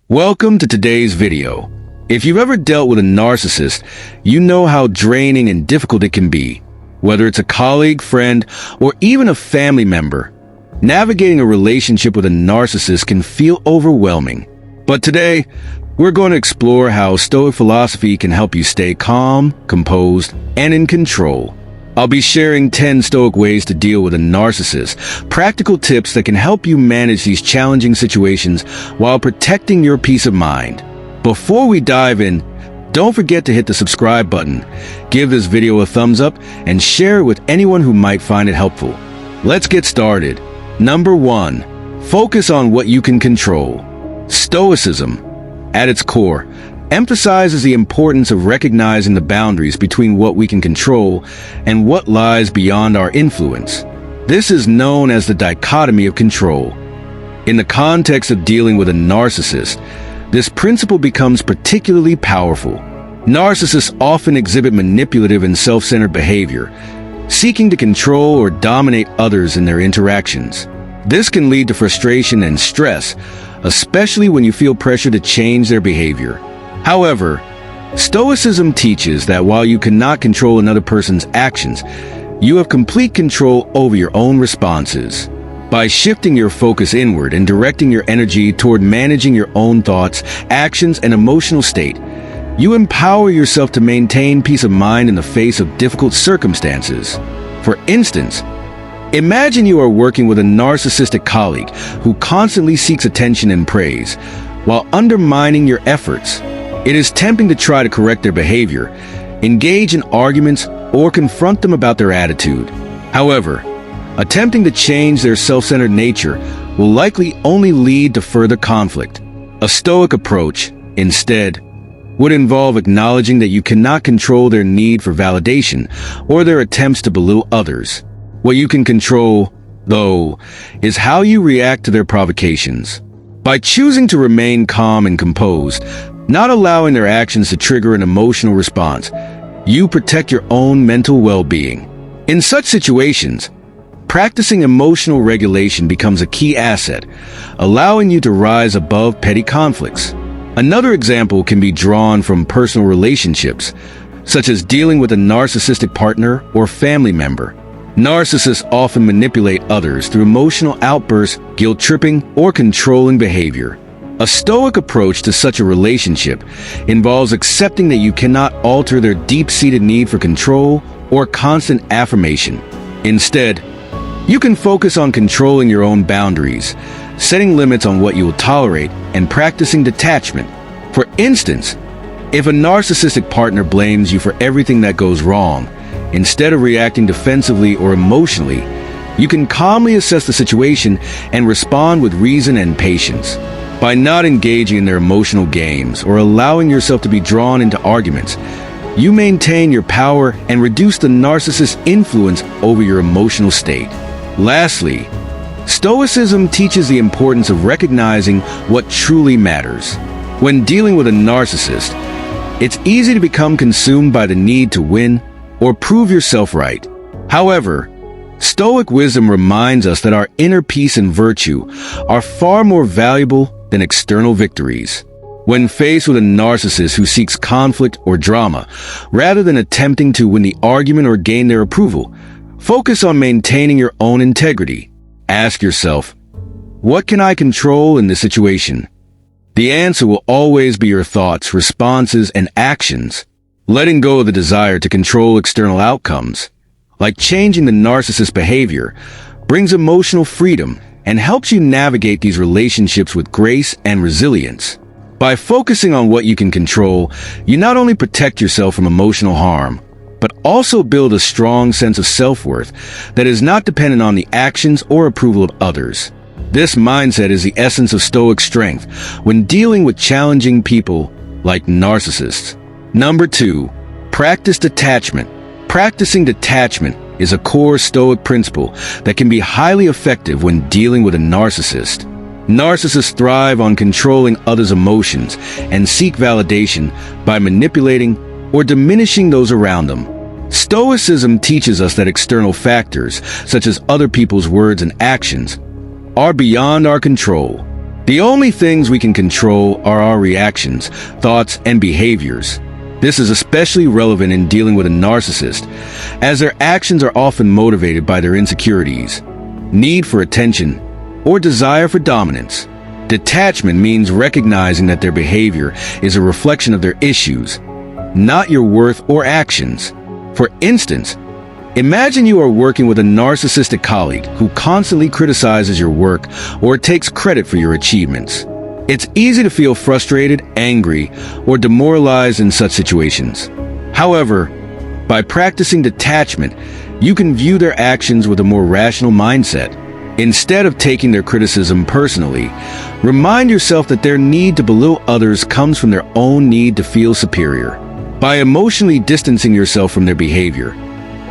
Welcome to today's video. If you've ever dealt with a narcissist, you know how draining and difficult it can be. Whether it's a colleague, friend, or even a family member, navigating a relationship with a narcissist can feel overwhelming. But today, we're going to explore how Stoic philosophy can help you stay calm, composed, and in control. I'll be sharing 10 Stoic ways to deal with a narcissist, practical tips that can help you manage these challenging situations while protecting your peace of mind. Before we dive in, don't forget to hit the subscribe button, give this video a thumbs up, and share it with anyone who might find it helpful. Let's get started. Number 1. Focus on what you can control. Stoicism, at its core, emphasizes the importance of recognizing the boundaries between what we can control and what lies beyond our influence. This is known as the dichotomy of control. In the context of dealing with a narcissist, this principle becomes particularly powerful. Narcissists often exhibit manipulative and self-centered behavior, seeking to control or dominate others in their interactions. This can lead to frustration and stress, especially when you feel pressure to change their behavior. However, Stoicism teaches that while you cannot control another person's actions, you have complete control over your own responses. By shifting your focus inward and directing your energy toward managing your own thoughts, actions, and emotional state, you empower yourself to maintain peace of mind in the face of difficult circumstances. For instance, imagine you are working with a narcissistic colleague who constantly seeks attention and praise, while undermining your efforts. It is tempting to try to correct their behavior, engage in arguments, or confront them about their attitude. However, attempting to change their self-centered nature will likely only lead to further conflict. A Stoic approach, instead, would involve acknowledging that you cannot control their need for validation or their attempts to belittle others. What you can control, though, is how you react to their provocations. By choosing to remain calm and composed, not allowing their actions to trigger an emotional response, you protect your own mental well-being. In such situations, practicing emotional regulation becomes a key asset, allowing you to rise above petty conflicts. Another example can be drawn from personal relationships, such as dealing with a narcissistic partner or family member. Narcissists often manipulate others through emotional outbursts, guilt-tripping, or controlling behavior. A Stoic approach to such a relationship involves accepting that you cannot alter their deep-seated need for control or constant affirmation. Instead, you can focus on controlling your own boundaries, setting limits on what you will tolerate, and practicing detachment. For instance, if a narcissistic partner blames you for everything that goes wrong, instead of reacting defensively or emotionally, you can calmly assess the situation and respond with reason and patience. By not engaging in their emotional games or allowing yourself to be drawn into arguments, you maintain your power and reduce the narcissist's influence over your emotional state. Lastly, Stoicism teaches the importance of recognizing what truly matters. When dealing with a narcissist, it's easy to become consumed by the need to win or prove yourself right. However, Stoic wisdom reminds us that our inner peace and virtue are far more valuable than external victories. When faced with a narcissist who seeks conflict or drama, rather than attempting to win the argument or gain their approval, focus on maintaining your own integrity. Ask yourself, what can I control in this situation? The answer will always be your thoughts, responses, and actions. Letting go of the desire to control external outcomes, like changing the narcissist's behavior, brings emotional freedom and helps you navigate these relationships with grace and resilience. By focusing on what you can control, you not only protect yourself from emotional harm, but also build a strong sense of self-worth that is not dependent on the actions or approval of others. This mindset is the essence of Stoic strength when dealing with challenging people like narcissists. Number 2, practice detachment. Practicing detachment is a core Stoic principle that can be highly effective when dealing with a narcissist. Narcissists thrive on controlling others' emotions and seek validation by manipulating or diminishing those around them. Stoicism teaches us that external factors, such as other people's words and actions, are beyond our control. The only things we can control are our reactions, thoughts, and behaviors. This is especially relevant in dealing with a narcissist, as their actions are often motivated by their insecurities, need for attention, or desire for dominance. Detachment means recognizing that their behavior is a reflection of their issues, not your worth or actions. For instance, imagine you are working with a narcissistic colleague who constantly criticizes your work or takes credit for your achievements. It's easy to feel frustrated, angry, or demoralized in such situations. However, by practicing detachment, you can view their actions with a more rational mindset. Instead of taking their criticism personally, remind yourself that their need to belittle others comes from their own need to feel superior. By emotionally distancing yourself from their behavior,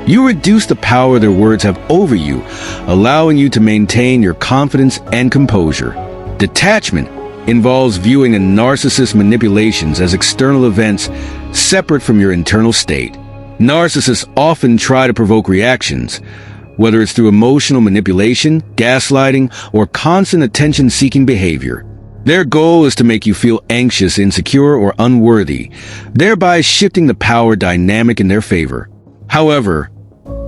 you reduce the power their words have over you, allowing you to maintain your confidence and composure. Detachment involves viewing a narcissist's manipulations as external events separate from your internal state. Narcissists often try to provoke reactions, whether it's through emotional manipulation, gaslighting, or constant attention-seeking behavior. Their goal is to make you feel anxious, insecure, or unworthy, thereby shifting the power dynamic in their favor. However,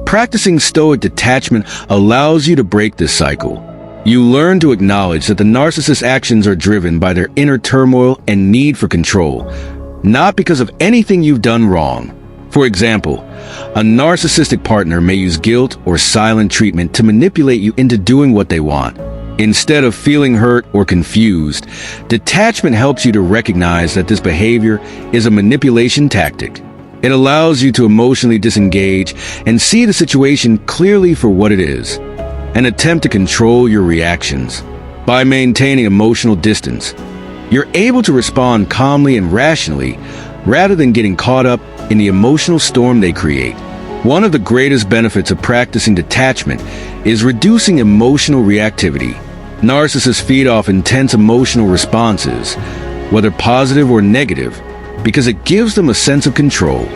practicing Stoic detachment allows you to break this cycle. You learn to acknowledge that the narcissist's actions are driven by their inner turmoil and need for control, not because of anything you've done wrong. For example, a narcissistic partner may use guilt or silent treatment to manipulate you into doing what they want. Instead of feeling hurt or confused, detachment helps you to recognize that this behavior is a manipulation tactic. It allows you to emotionally disengage and see the situation clearly for what it is, an attempt to control your reactions. By maintaining emotional distance, you're able to respond calmly and rationally rather than getting caught up in the emotional storm they create. One of the greatest benefits of practicing detachment is reducing emotional reactivity. Narcissists feed off intense emotional responses, whether positive or negative, because it gives them a sense of control.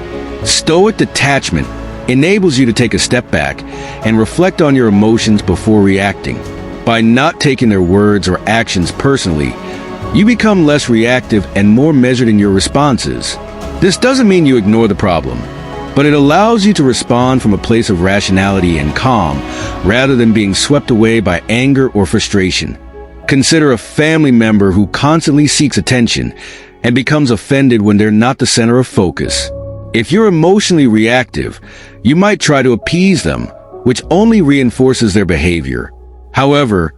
Stoic detachment enables you to take a step back and reflect on your emotions before reacting. By not taking their words or actions personally, you become less reactive and more measured in your responses. This doesn't mean you ignore the problem, but it allows you to respond from a place of rationality and calm rather than being swept away by anger or frustration. Consider a family member who constantly seeks attention and becomes offended when they're not the center of focus. If you're emotionally reactive, you might try to appease them, which only reinforces their behavior. However,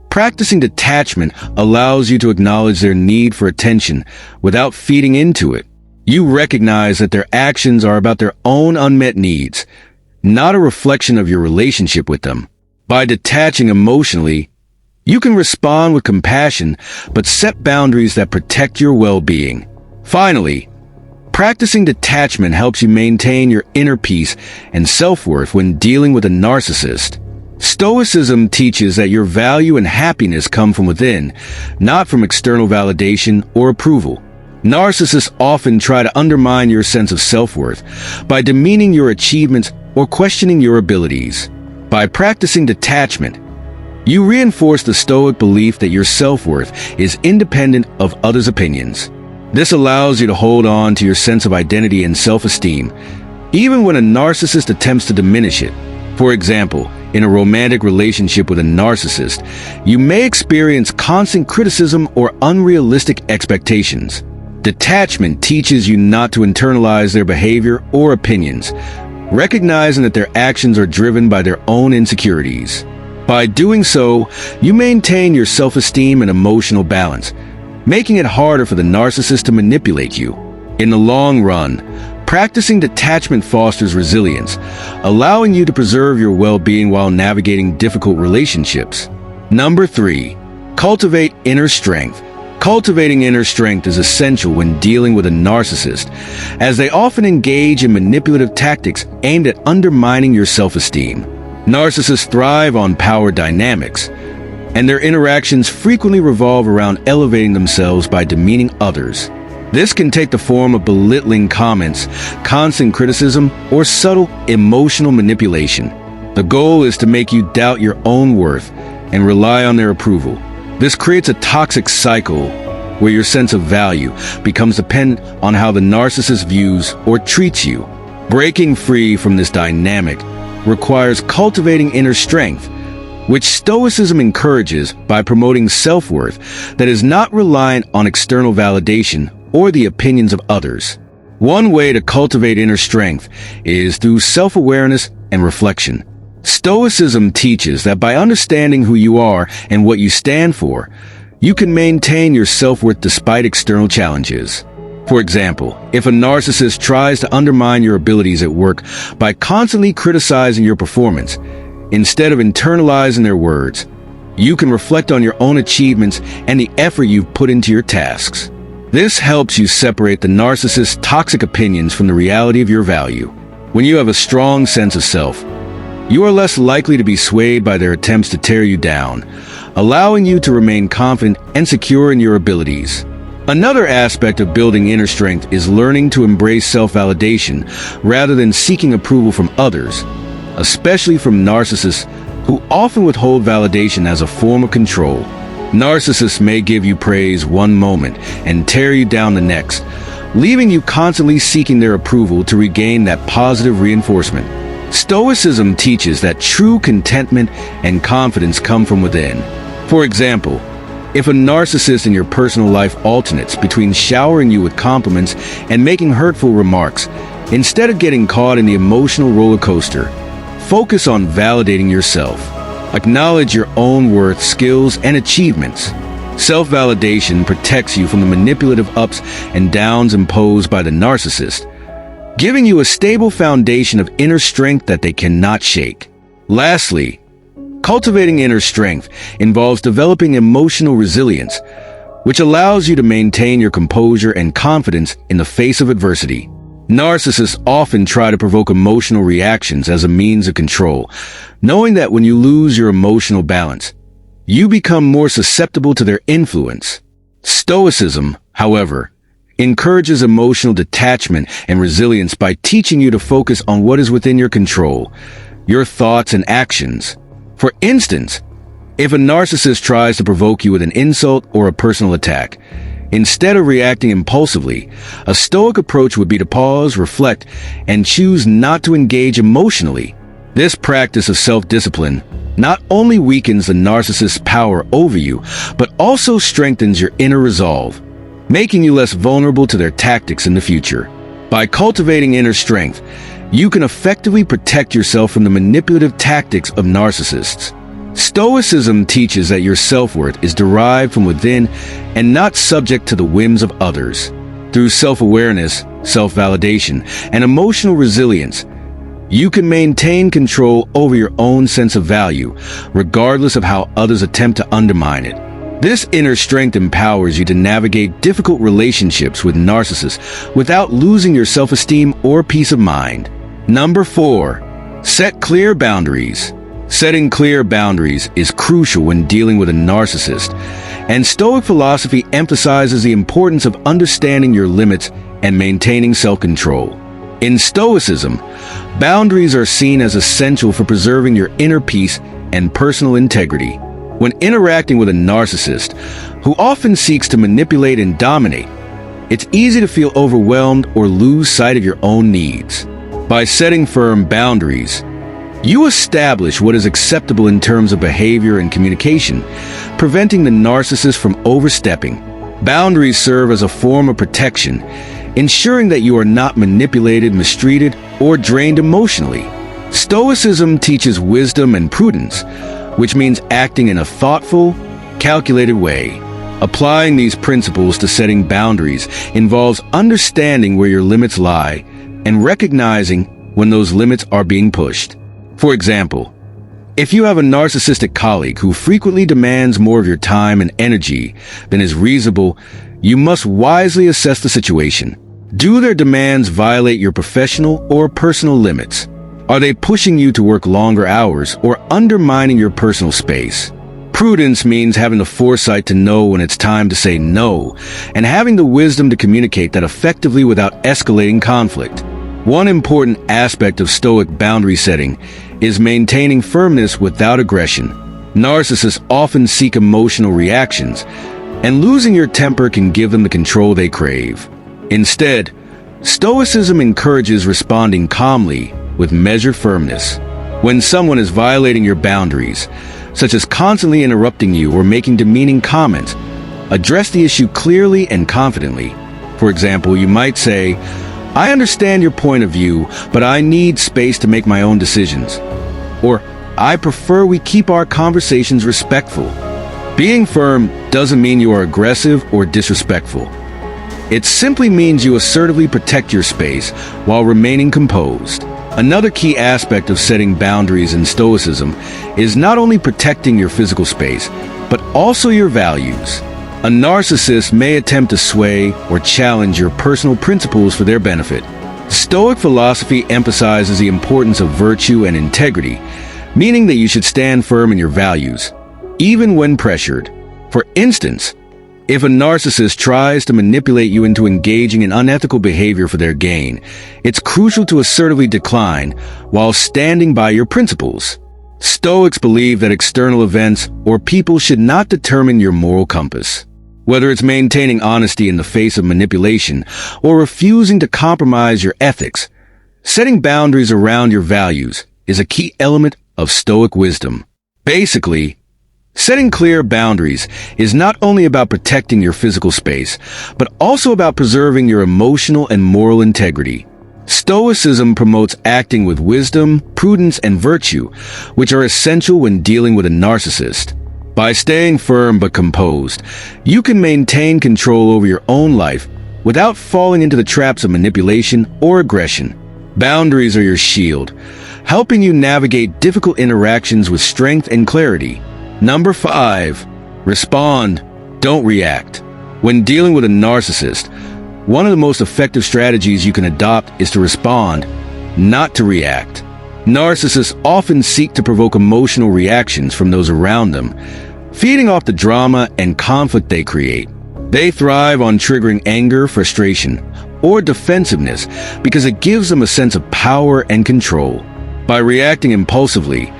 practicing detachment allows you to acknowledge their need for attention without feeding into it. You recognize that their actions are about their own unmet needs, not a reflection of your relationship with them. By detaching emotionally, you can respond with compassion, but set boundaries that protect your well-being. Finally, practicing detachment helps you maintain your inner peace and self-worth when dealing with a narcissist. Stoicism teaches that your value and happiness come from within, not from external validation or approval. Narcissists often try to undermine your sense of self-worth by demeaning your achievements or questioning your abilities. By practicing detachment, you reinforce the Stoic belief that your self-worth is independent of others' opinions. This allows you to hold on to your sense of identity and self-esteem, even when a narcissist attempts to diminish it. For example, in a romantic relationship with a narcissist, you may experience constant criticism or unrealistic expectations. Detachment teaches you not to internalize their behavior or opinions, recognizing that their actions are driven by their own insecurities. By doing so, you maintain your self-esteem and emotional balance, making it harder for the narcissist to manipulate you. In the long run, practicing detachment fosters resilience, allowing you to preserve your well-being while navigating difficult relationships. Number 3. Cultivate inner strength. Cultivating inner strength is essential when dealing with a narcissist, as they often engage in manipulative tactics aimed at undermining your self-esteem. Narcissists thrive on power dynamics, and their interactions frequently revolve around elevating themselves by demeaning others. This can take the form of belittling comments, constant criticism, or subtle emotional manipulation. The goal is to make you doubt your own worth and rely on their approval, This creates a toxic cycle where your sense of value becomes dependent on how the narcissist views or treats you. Breaking free from this dynamic requires cultivating inner strength, which Stoicism encourages by promoting self-worth that is not reliant on external validation or the opinions of others. One way to cultivate inner strength is through self-awareness and reflection. Stoicism teaches that by understanding who you are and what you stand for, you can maintain your self-worth despite external challenges. For example, if a narcissist tries to undermine your abilities at work by constantly criticizing your performance, instead of internalizing their words, you can reflect on your own achievements and the effort you've put into your tasks. This helps you separate the narcissist's toxic opinions from the reality of your value. When you have a strong sense of self, you are less likely to be swayed by their attempts to tear you down, allowing you to remain confident and secure in your abilities. Another aspect of building inner strength is learning to embrace self-validation rather than seeking approval from others, especially from narcissists who often withhold validation as a form of control. Narcissists may give you praise one moment and tear you down the next, leaving you constantly seeking their approval to regain that positive reinforcement. Stoicism teaches that true contentment and confidence come from within. For example, if a narcissist in your personal life alternates between showering you with compliments and making hurtful remarks, instead of getting caught in the emotional roller coaster, focus on validating yourself. Acknowledge your own worth, skills, and achievements. Self-validation protects you from the manipulative ups and downs imposed by the narcissist, giving you a stable foundation of inner strength that they cannot shake. Lastly, cultivating inner strength involves developing emotional resilience, which allows you to maintain your composure and confidence in the face of adversity. Narcissists often try to provoke emotional reactions as a means of control, knowing that when you lose your emotional balance, you become more susceptible to their influence. Stoicism, however, encourages emotional detachment and resilience by teaching you to focus on what is within your control, your thoughts and actions. For instance, if a narcissist tries to provoke you with an insult or a personal attack, instead of reacting impulsively, a Stoic approach would be to pause, reflect, and choose not to engage emotionally. This practice of self-discipline not only weakens the narcissist's power over you, but also strengthens your inner resolve, making you less vulnerable to their tactics in the future. By cultivating inner strength, you can effectively protect yourself from the manipulative tactics of narcissists. Stoicism teaches that your self-worth is derived from within and not subject to the whims of others. Through self-awareness, self-validation, and emotional resilience, you can maintain control over your own sense of value, regardless of how others attempt to undermine it. This inner strength empowers you to navigate difficult relationships with narcissists without losing your self-esteem or peace of mind. Number 4. Set clear boundaries. Setting clear boundaries is crucial when dealing with a narcissist, and Stoic philosophy emphasizes the importance of understanding your limits and maintaining self-control. In Stoicism, boundaries are seen as essential for preserving your inner peace and personal integrity. When interacting with a narcissist, who often seeks to manipulate and dominate, it's easy to feel overwhelmed or lose sight of your own needs. By setting firm boundaries, you establish what is acceptable in terms of behavior and communication, preventing the narcissist from overstepping. Boundaries serve as a form of protection, ensuring that you are not manipulated, mistreated, or drained emotionally. Stoicism teaches wisdom and prudence, which means acting in a thoughtful, calculated way. Applying these principles to setting boundaries involves understanding where your limits lie and recognizing when those limits are being pushed. For example, if you have a narcissistic colleague who frequently demands more of your time and energy than is reasonable, you must wisely assess the situation. Do their demands violate your professional or personal limits? Are they pushing you to work longer hours or undermining your personal space? Prudence means having the foresight to know when it's time to say no, and having the wisdom to communicate that effectively without escalating conflict. One important aspect of Stoic boundary setting is maintaining firmness without aggression. Narcissists often seek emotional reactions, and losing your temper can give them the control they crave. Instead, Stoicism encourages responding calmly with measured firmness. When someone is violating your boundaries, such as constantly interrupting you or making demeaning comments, address the issue clearly and confidently. For example, you might say, "I understand your point of view, but I need space to make my own decisions." Or, "I prefer we keep our conversations respectful." Being firm doesn't mean you are aggressive or disrespectful. It simply means you assertively protect your space while remaining composed. Another key aspect of setting boundaries in Stoicism is not only protecting your physical space, but also your values. A narcissist may attempt to sway or challenge your personal principles for their benefit. Stoic philosophy emphasizes the importance of virtue and integrity, meaning that you should stand firm in your values, even when pressured. For instance, if a narcissist tries to manipulate you into engaging in unethical behavior for their gain, it's crucial to assertively decline while standing by your principles. Stoics believe that external events or people should not determine your moral compass. Whether it's maintaining honesty in the face of manipulation or refusing to compromise your ethics, setting boundaries around your values is a key element of Stoic wisdom. Basically, setting clear boundaries is not only about protecting your physical space, but also about preserving your emotional and moral integrity. Stoicism promotes acting with wisdom, prudence, and virtue, which are essential when dealing with a narcissist. By staying firm but composed, you can maintain control over your own life without falling into the traps of manipulation or aggression. Boundaries are your shield, helping you navigate difficult interactions with strength and clarity. Number 5. Respond, don't react. When dealing with a narcissist, one of the most effective strategies you can adopt is to respond, not to react. Narcissists often seek to provoke emotional reactions from those around them, feeding off the drama and conflict they create. They thrive on triggering anger, frustration, or defensiveness because it gives them a sense of power and control. By reacting impulsively,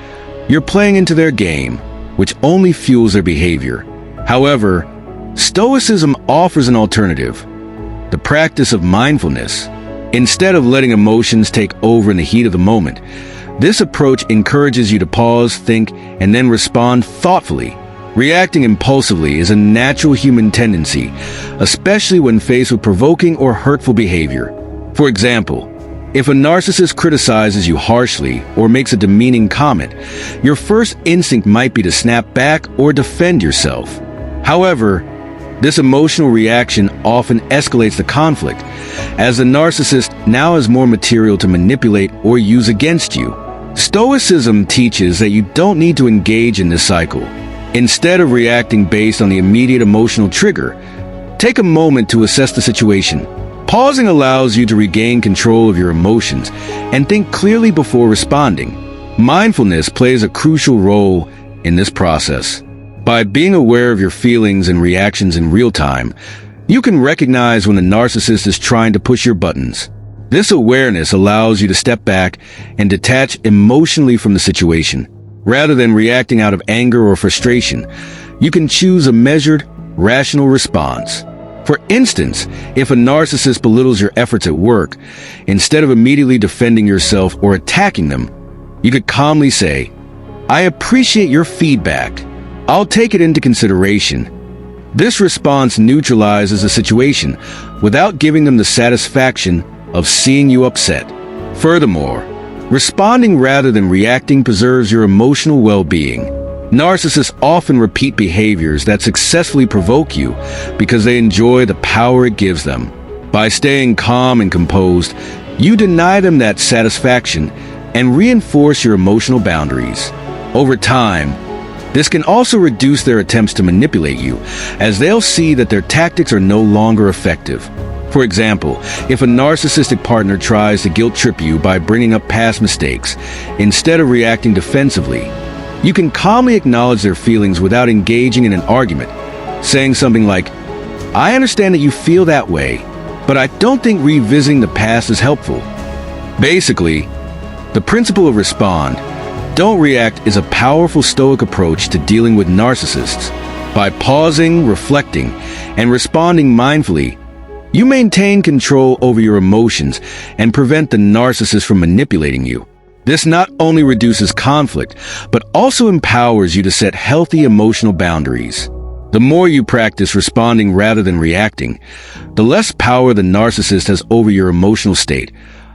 you're playing into their game, which only fuels their behavior. However, Stoicism offers an alternative: the practice of mindfulness. Instead of letting emotions take over in the heat of the moment, this approach encourages you to pause, think, and then respond thoughtfully. Reacting impulsively is a natural human tendency, especially when faced with provoking or hurtful behavior. For example, if a narcissist criticizes you harshly or makes a demeaning comment, your first instinct might be to snap back or defend yourself. However, this emotional reaction often escalates the conflict, as the narcissist now has more material to manipulate or use against you. Stoicism teaches that you don't need to engage in this cycle. Instead of reacting based on the immediate emotional trigger, take a moment to assess the situation. Pausing allows you to regain control of your emotions and think clearly before responding. Mindfulness plays a crucial role in this process. By being aware of your feelings and reactions in real time, you can recognize when the narcissist is trying to push your buttons. This awareness allows you to step back and detach emotionally from the situation. Rather than reacting out of anger or frustration, you can choose a measured, rational response. For instance, if a narcissist belittles your efforts at work, instead of immediately defending yourself or attacking them, you could calmly say, "I appreciate your feedback. I'll take it into consideration." This response neutralizes the situation without giving them the satisfaction of seeing you upset. Furthermore, responding rather than reacting preserves your emotional well-being. Narcissists often repeat behaviors that successfully provoke you because they enjoy the power it gives them. By staying calm and composed, you deny them that satisfaction and reinforce your emotional boundaries. Over time, this can also reduce their attempts to manipulate you, as they'll see that their tactics are no longer effective. For example, if a narcissistic partner tries to guilt trip you by bringing up past mistakes, instead of reacting defensively, you can calmly acknowledge their feelings without engaging in an argument, saying something like, "I understand that you feel that way, but I don't think revisiting the past is helpful." Basically, the principle of respond, Don't react is a powerful Stoic approach to dealing with narcissists. By pausing, reflecting, and responding mindfully, you maintain control over your emotions and prevent the narcissist from manipulating you. This not only reduces conflict, but also empowers you to set healthy emotional boundaries. The more you practice responding rather than reacting, the less power the narcissist has over your emotional state,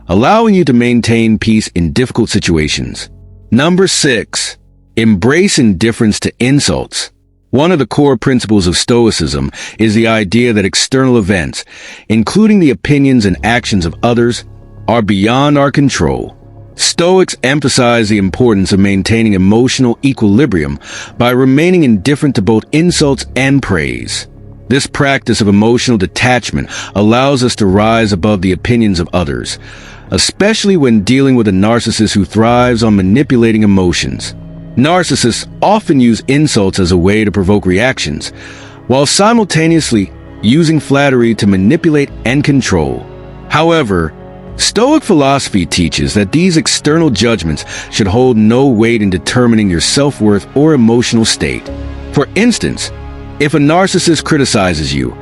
allowing you to maintain peace in difficult situations. Number 6. Embrace indifference to insults. One of the core principles of Stoicism is the idea that external events, including the opinions and actions of others, are beyond our control. Stoics emphasize the importance of maintaining emotional equilibrium by remaining indifferent to both insults and praise. This practice of emotional detachment allows us to rise above the opinions of others, especially when dealing with a narcissist who thrives on manipulating emotions. Narcissists often use insults as a way to provoke reactions, while simultaneously using flattery to manipulate and control. However, Stoic philosophy teaches that these external judgments should hold no weight in determining your self-worth or emotional state. For instance, if a narcissist criticizes you,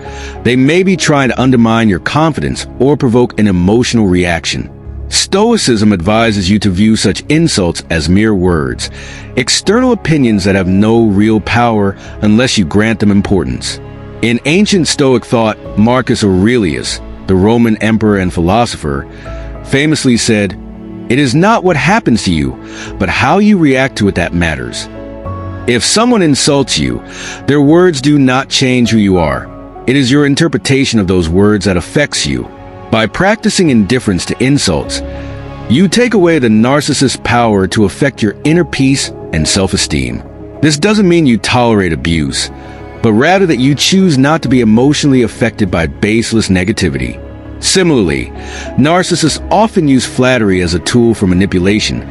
they may be trying to undermine your confidence or provoke an emotional reaction. Stoicism advises you to view such insults as mere words, external opinions that have no real power unless you grant them importance. In ancient Stoic thought, Marcus Aurelius, the Roman emperor and philosopher, famously said, "It is not what happens to you, but how you react to it that matters." If someone insults you, their words do not change who you are. It is your interpretation of those words that affects you. By practicing indifference to insults, you take away the narcissist's power to affect your inner peace and self-esteem. This doesn't mean you tolerate abuse, but rather that you choose not to be emotionally affected by baseless negativity. Similarly, narcissists often use flattery as a tool for manipulation,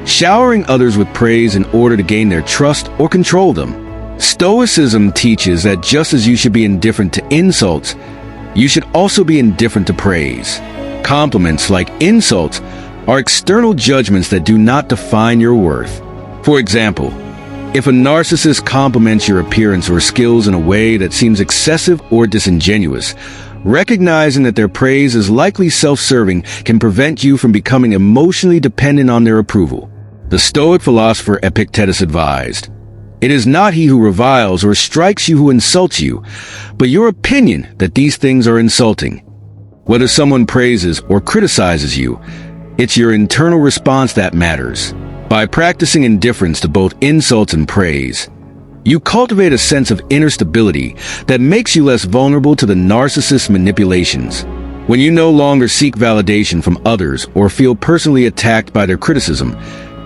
showering others with praise in order to gain their trust or control them. Stoicism teaches that just as you should be indifferent to insults, you should also be indifferent to praise. Compliments, like insults, are external judgments that do not define your worth. For example, if a narcissist compliments your appearance or skills in a way that seems excessive or disingenuous, recognizing that their praise is likely self-serving can prevent you from becoming emotionally dependent on their approval. The Stoic philosopher Epictetus advised, "It is not he who reviles or strikes you who insults you, but your opinion that these things are insulting." Whether someone praises or criticizes you, it's your internal response that matters. By practicing indifference to both insults and praise, you cultivate a sense of inner stability that makes you less vulnerable to the narcissist's manipulations. When you no longer seek validation from others or feel personally attacked by their criticism,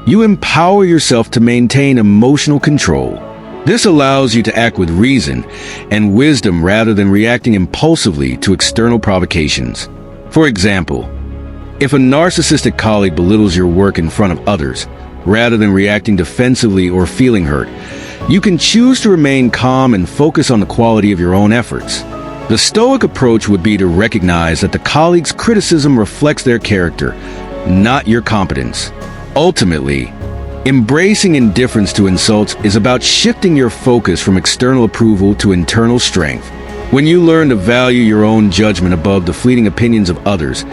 you empower yourself to maintain emotional control. This allows you to act with reason and wisdom rather than reacting impulsively to external provocations. For example, if a narcissistic colleague belittles your work in front of others, rather than reacting defensively or feeling hurt, you can choose to remain calm and focus on the quality of your own efforts. The Stoic approach would be to recognize that the colleague's criticism reflects their character, not your competence. Ultimately, embracing indifference to insults is about shifting your focus from external approval to internal strength. When you learn to value your own judgment above the fleeting opinions of others,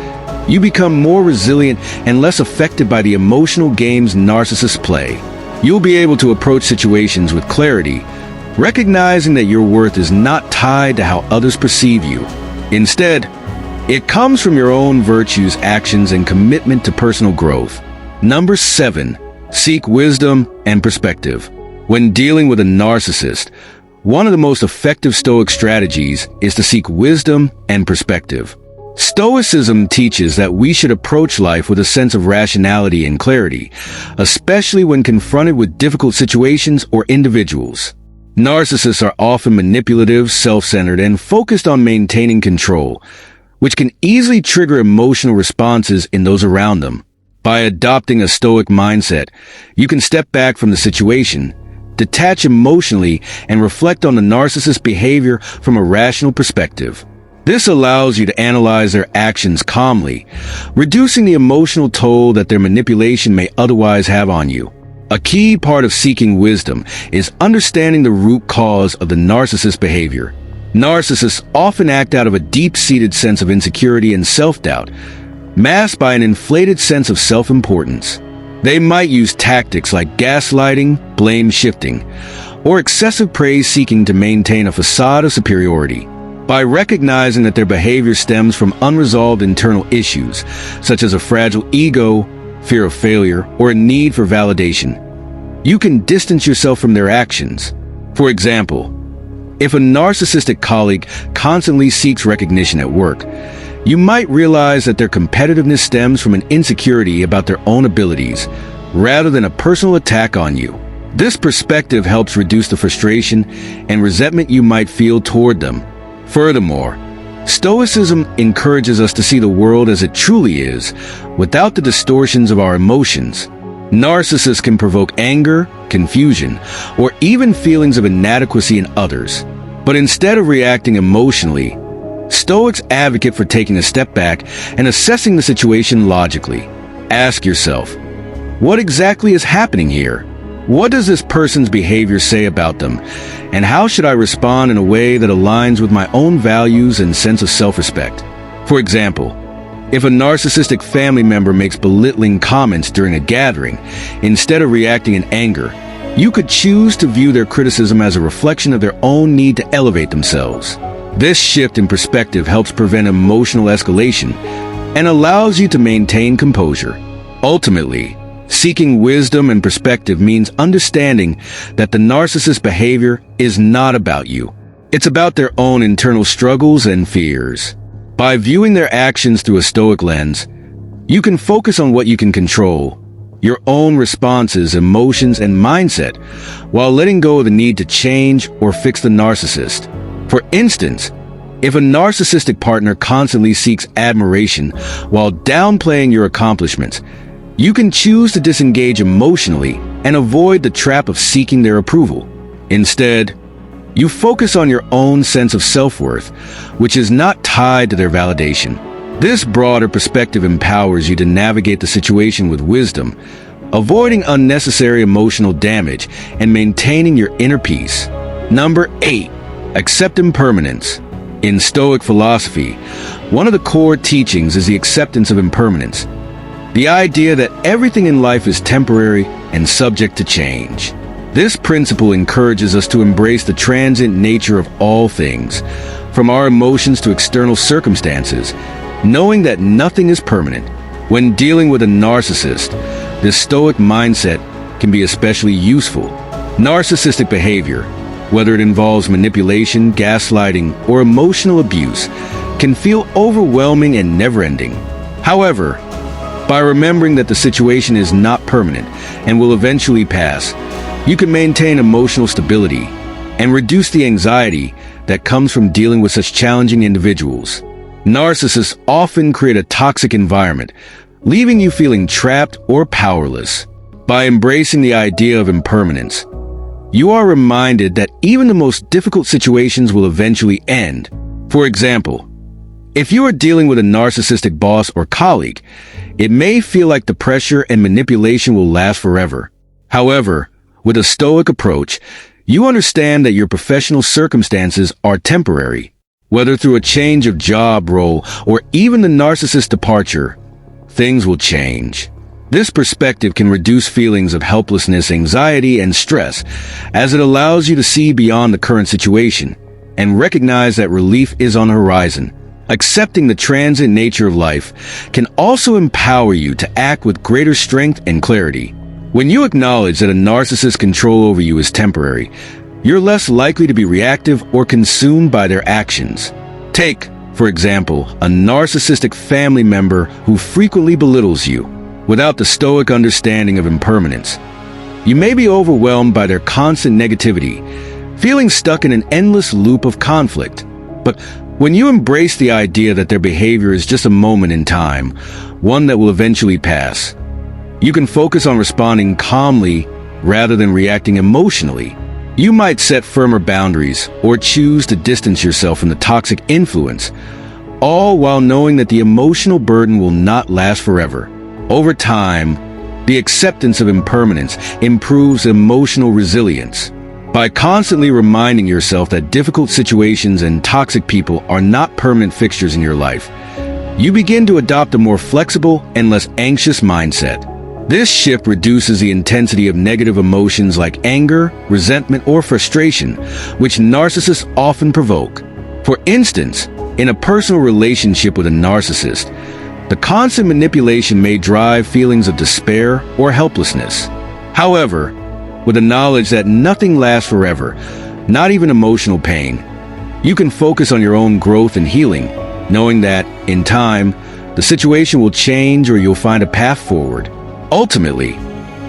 you become more resilient and less affected by the emotional games narcissists play. You'll be able to approach situations with clarity, recognizing that your worth is not tied to how others perceive you. Instead, it comes from your own virtues, actions, and commitment to personal growth. Number 7. Seek wisdom and perspective. When dealing with a narcissist, one of the most effective Stoic strategies is to seek wisdom and perspective. Stoicism teaches that we should approach life with a sense of rationality and clarity, especially when confronted with difficult situations or individuals. Narcissists are often manipulative, self-centered, and focused on maintaining control, which can easily trigger emotional responses in those around them. By adopting a Stoic mindset, you can step back from the situation, detach emotionally, and reflect on the narcissist's behavior from a rational perspective. This allows you to analyze their actions calmly, reducing the emotional toll that their manipulation may otherwise have on you. A key part of seeking wisdom is understanding the root cause of the narcissist behavior. Narcissists often act out of a deep-seated sense of insecurity and self-doubt, masked by an inflated sense of self-importance. They might use tactics like gaslighting, blame shifting, or excessive praise seeking to maintain a facade of superiority. By recognizing that their behavior stems from unresolved internal issues, such as a fragile ego, fear of failure, or a need for validation, you can distance yourself from their actions. For example, if a narcissistic colleague constantly seeks recognition at work, you might realize that their competitiveness stems from an insecurity about their own abilities, rather than a personal attack on you. This perspective helps reduce the frustration and resentment you might feel toward them. Furthermore, Stoicism encourages us to see the world as it truly is, without the distortions of our emotions. Narcissists can provoke anger, confusion, or even feelings of inadequacy in others. But instead of reacting emotionally, Stoics advocate for taking a step back and assessing the situation logically. Ask yourself, what exactly is happening here? What does this person's behavior say about them? And how should I respond in a way that aligns with my own values and sense of self-respect? For example, if a narcissistic family member makes belittling comments during a gathering, instead of reacting in anger, you could choose to view their criticism as a reflection of their own need to elevate themselves. This shift in perspective helps prevent emotional escalation and allows you to maintain composure. Ultimately, seeking wisdom and perspective means understanding that the narcissist's behavior is not about you. It's about their own internal struggles and fears. By viewing their actions through a Stoic lens, you can focus on what you can control, your own responses, emotions, and mindset, while letting go of the need to change or fix the narcissist. For instance, if a narcissistic partner constantly seeks admiration while downplaying your accomplishments, you can choose to disengage emotionally and avoid the trap of seeking their approval. Instead, you focus on your own sense of self-worth, which is not tied to their validation. This broader perspective empowers you to navigate the situation with wisdom, avoiding unnecessary emotional damage and maintaining your inner peace. Number 8. Accept impermanence. In Stoic philosophy, one of the core teachings is the acceptance of impermanence. The idea that everything in life is temporary and subject to change. This principle encourages us to embrace the transient nature of all things, from our emotions to external circumstances, knowing that nothing is permanent. When dealing with a narcissist, this Stoic mindset can be especially useful. Narcissistic behavior, whether it involves manipulation, gaslighting, or emotional abuse, can feel overwhelming and never-ending. However, by remembering that the situation is not permanent and will eventually pass, you can maintain emotional stability and reduce the anxiety that comes from dealing with such challenging individuals. Narcissists often create a toxic environment, leaving you feeling trapped or powerless. By embracing the idea of impermanence, you are reminded that even the most difficult situations will eventually end. For example, if you are dealing with a narcissistic boss or colleague, it may feel like the pressure and manipulation will last forever. However, with a Stoic approach, you understand that your professional circumstances are temporary. Whether through a change of job role or even the narcissist's departure, things will change. This perspective can reduce feelings of helplessness, anxiety, and stress, as it allows you to see beyond the current situation and recognize that relief is on the horizon. Accepting the transient nature of life can also empower you to act with greater strength and clarity. When you acknowledge that a narcissist's control over you is temporary, you're less likely to be reactive or consumed by their actions. Take, for example, a narcissistic family member who frequently belittles you. Without the Stoic understanding of impermanence, you may be overwhelmed by their constant negativity, feeling stuck in an endless loop of conflict. But when you embrace the idea that their behavior is just a moment in time, one that will eventually pass, you can focus on responding calmly rather than reacting emotionally. You might set firmer boundaries or choose to distance yourself from the toxic influence, all while knowing that the emotional burden will not last forever. Over time, The acceptance of impermanence improves emotional resilience. By constantly reminding yourself that difficult situations and toxic people are not permanent fixtures in your life, you begin to adopt a more flexible and less anxious mindset. This shift reduces the intensity of negative emotions like anger, resentment, or frustration, which narcissists often provoke. For instance, in a personal relationship with a narcissist, the constant manipulation may drive feelings of despair or helplessness. However, with the knowledge that nothing lasts forever, not even emotional pain, you can focus on your own growth and healing, knowing that, in time, the situation will change or you'll find a path forward. Ultimately,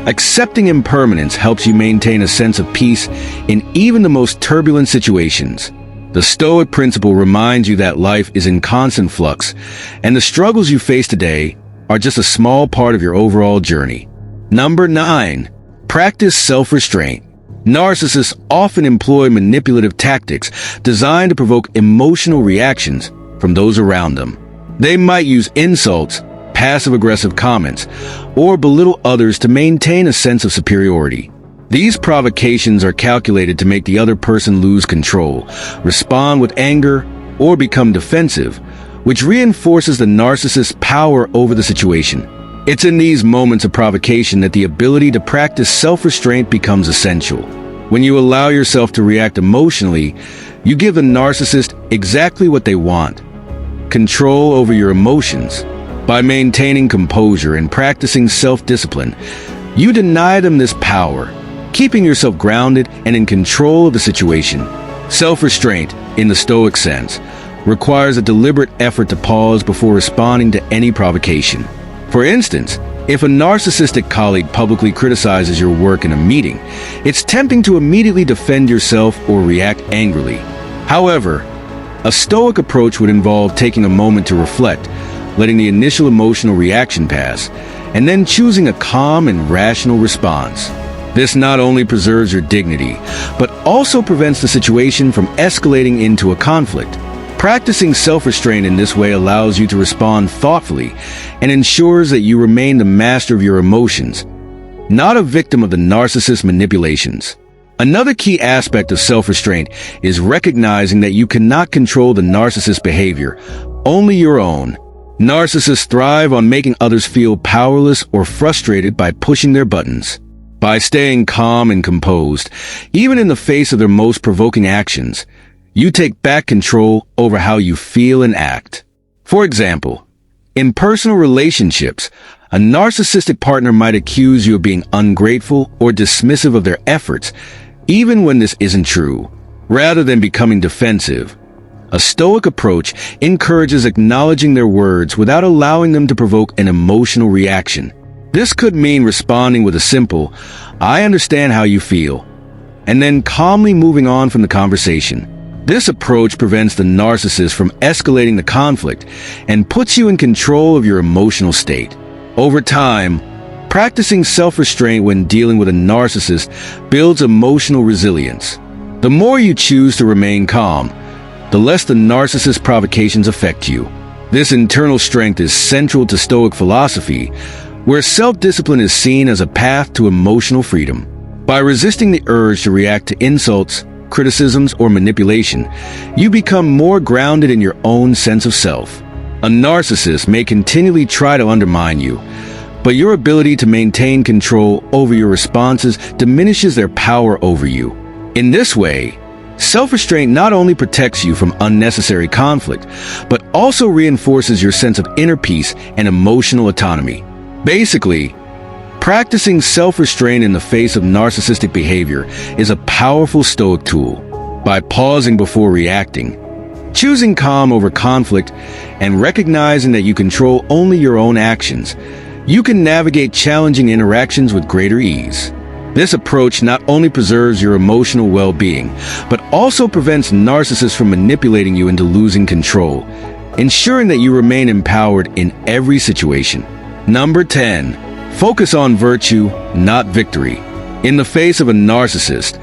accepting impermanence helps you maintain a sense of peace in even the most turbulent situations. The Stoic principle reminds you that life is in constant flux, and the struggles you face today are just a small part of your overall journey. Number 9. Practice self-restraint. Narcissists often employ manipulative tactics designed to provoke emotional reactions from those around them. They might use insults, passive-aggressive comments, or belittle others to maintain a sense of superiority. These provocations are calculated to make the other person lose control, respond with anger, or become defensive, which reinforces the narcissist's power over the situation. It's in these moments of provocation that the ability to practice self-restraint becomes essential. When you allow yourself to react emotionally, you give the narcissist exactly what they want: control over your emotions. By maintaining composure and practicing self-discipline, you deny them this power, keeping yourself grounded and in control of the situation. Self-restraint, in the Stoic sense, requires a deliberate effort to pause before responding to any provocation. For instance, if a narcissistic colleague publicly criticizes your work in a meeting, it's tempting to immediately defend yourself or react angrily. However, a Stoic approach would involve taking a moment to reflect, letting the initial emotional reaction pass, and then choosing a calm and rational response. This not only preserves your dignity, but also prevents the situation from escalating into a conflict. Practicing self-restraint in this way allows you to respond thoughtfully and ensures that you remain the master of your emotions, not a victim of the narcissist's manipulations. Another key aspect of self-restraint is recognizing that you cannot control the narcissist's behavior, only your own. Narcissists thrive on making others feel powerless or frustrated by pushing their buttons. By staying calm and composed, even in the face of their most provoking actions, you take back control over how you feel and act. For example, in personal relationships, a narcissistic partner might accuse you of being ungrateful or dismissive of their efforts, even when this isn't true. Rather than becoming defensive, a Stoic approach encourages acknowledging their words without allowing them to provoke an emotional reaction. This could mean responding with a simple, "I understand how you feel," and then calmly moving on from the conversation. This approach prevents the narcissist from escalating the conflict and puts you in control of your emotional state. Over time, practicing self-restraint when dealing with a narcissist builds emotional resilience. The more you choose to remain calm, the less the narcissist's provocations affect you. This internal strength is central to Stoic philosophy, where self-discipline is seen as a path to emotional freedom. By resisting the urge to react to insults, criticisms, or manipulation, you become more grounded in your own sense of self. A narcissist may continually try to undermine you, but your ability to maintain control over your responses diminishes their power over you. In this way, self-restraint not only protects you from unnecessary conflict, but also reinforces your sense of inner peace and emotional autonomy. Basically, practicing self-restraint in the face of narcissistic behavior is a powerful Stoic tool. By pausing before reacting, choosing calm over conflict, and recognizing that you control only your own actions, you can navigate challenging interactions with greater ease. This approach not only preserves your emotional well-being, but also prevents narcissists from manipulating you into losing control, ensuring that you remain empowered in every situation. Number 10. Focus on virtue, not victory. In the face of a narcissist,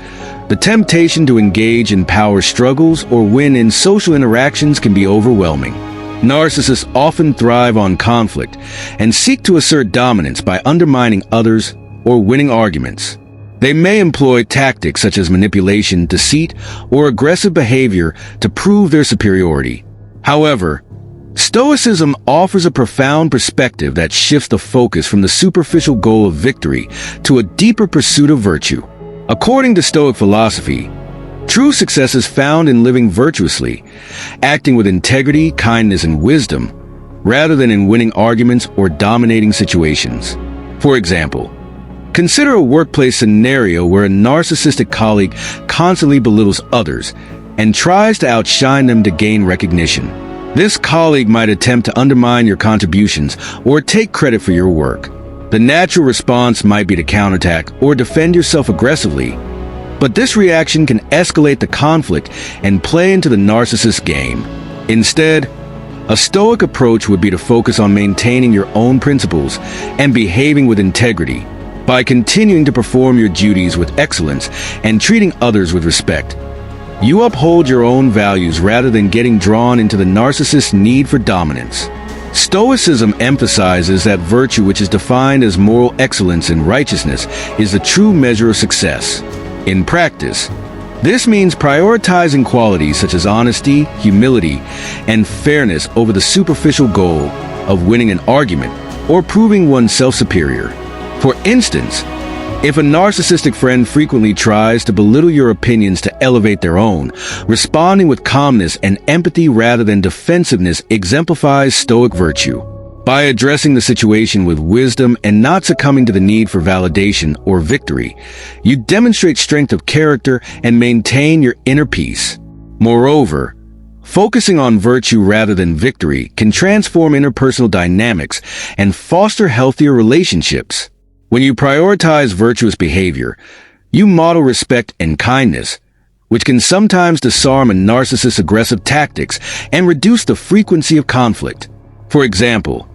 the temptation to engage in power struggles or win in social interactions can be overwhelming. Narcissists often thrive on conflict and seek to assert dominance by undermining others or winning arguments. They may employ tactics such as manipulation, deceit, or aggressive behavior to prove their superiority. However, Stoicism offers a profound perspective that shifts the focus from the superficial goal of victory to a deeper pursuit of virtue. According to Stoic philosophy, true success is found in living virtuously, acting with integrity, kindness, and wisdom, rather than in winning arguments or dominating situations. For example, consider a workplace scenario where a narcissistic colleague constantly belittles others and tries to outshine them to gain recognition. This colleague might attempt to undermine your contributions or take credit for your work. The natural response might be to counterattack or defend yourself aggressively, but this reaction can escalate the conflict and play into the narcissist's game. Instead, a Stoic approach would be to focus on maintaining your own principles and behaving with integrity by continuing to perform your duties with excellence and treating others with respect. You uphold your own values rather than getting drawn into the narcissist's need for dominance. Stoicism emphasizes that virtue, which is defined as moral excellence and righteousness, is the true measure of success. In practice, this means prioritizing qualities such as honesty, humility, and fairness over the superficial goal of winning an argument or proving oneself superior. For instance, if a narcissistic friend frequently tries to belittle your opinions to elevate their own, responding with calmness and empathy rather than defensiveness exemplifies Stoic virtue. By addressing the situation with wisdom and not succumbing to the need for validation or victory, you demonstrate strength of character and maintain your inner peace. Moreover, focusing on virtue rather than victory can transform interpersonal dynamics and foster healthier relationships. When you prioritize virtuous behavior, you model respect and kindness, which can sometimes disarm a narcissist's aggressive tactics and reduce the frequency of conflict. For example,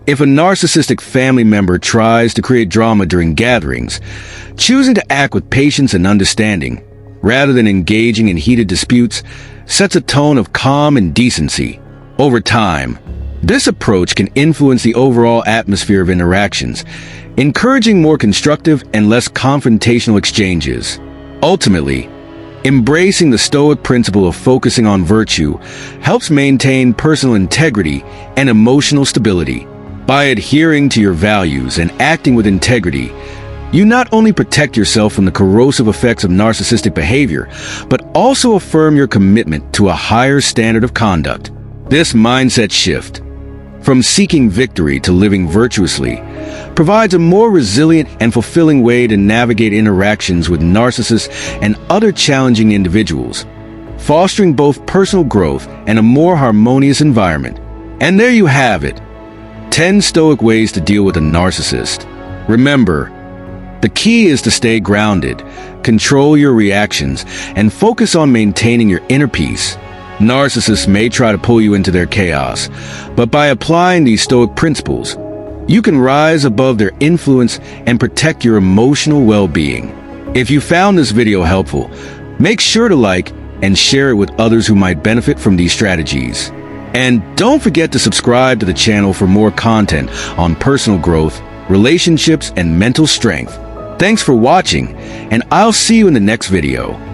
if a narcissistic family member tries to create drama during gatherings, choosing to act with patience and understanding, rather than engaging in heated disputes, sets a tone of calm and decency. Over time, this approach can influence the overall atmosphere of interactions, encouraging more constructive and less confrontational exchanges. Ultimately, embracing the Stoic principle of focusing on virtue helps maintain personal integrity and emotional stability. By adhering to your values and acting with integrity, you not only protect yourself from the corrosive effects of narcissistic behavior, but also affirm your commitment to a higher standard of conduct. This mindset shift, from seeking victory to living virtuously, provides a more resilient and fulfilling way to navigate interactions with narcissists and other challenging individuals, fostering both personal growth and a more harmonious environment. And there you have it, 10 Stoic ways to deal with a narcissist. Remember, the key is to stay grounded, control your reactions, and focus on maintaining your inner peace. Narcissists may try to pull you into their chaos, but by applying these Stoic principles, you can rise above their influence and protect your emotional well-being. If you found this video helpful, make sure to like and share it with others who might benefit from these strategies. And don't forget to subscribe to the channel for more content on personal growth, relationships, and mental strength. Thanks for watching, and I'll see you in the next video.